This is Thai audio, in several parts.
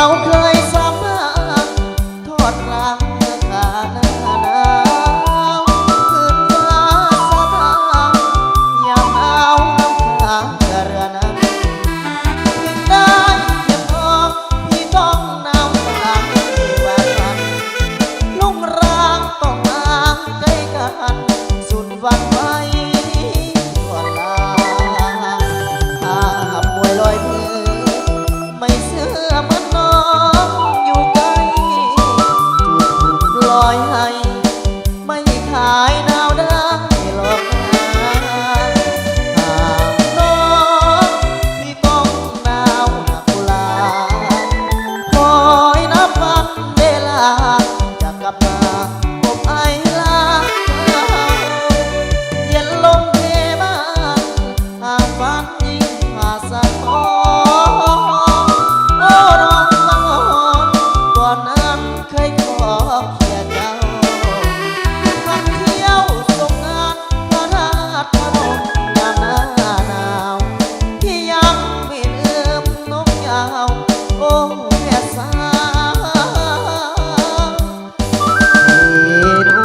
เราเคยสัมพันธ์ทอดรักเมื่อขาหน้าหนาวคืนฟ้าสะท้านยามหนาวน้ำค้างเรือนั้นยิ่งได้เพียงพอพี่ต้องหนาวตามที่ว่ากันลุงรางต้องห่างไกลกันสุดวันไว้ทั่วลาถ้าป่วยลอยพื้นไม่เชื่อมันน้องอยู่ไกลจุดถูกลอยให้ไม่ขายดาวได้หรอกนะหากน้องที่ต้องหนาวหนักลาคอยนับวันเวลาจะกลับมาพบไอลาเย็นลงเทบ้านหากฝันยิ่งผ่าสะท้อนโอ้น้องสังหรณ์ก่อนนั้นเคยขอเพียงเจ้าขับเที่ยวส่งงานพระราชพนมยามหน้าหนาวที่ยังไม่ลืมนกยาวโอ้แม่สาวที่ดู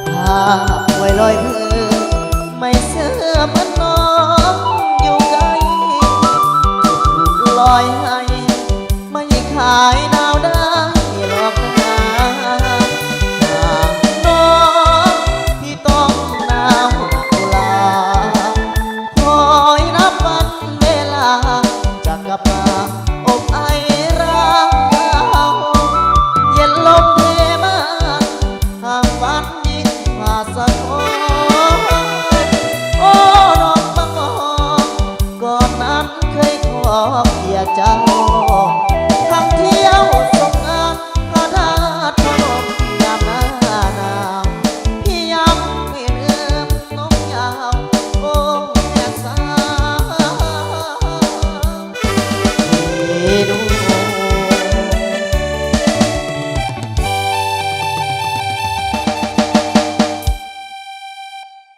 ภาพไว้ลอยพื้นไม่เชื่อมันน้องอยู่ไกลจุดลอยให้ไม่ขายดาวได้หรอกนะหากน้องที่ต้องหนาวตุลาคอยนับวันเวลาจะกลับมา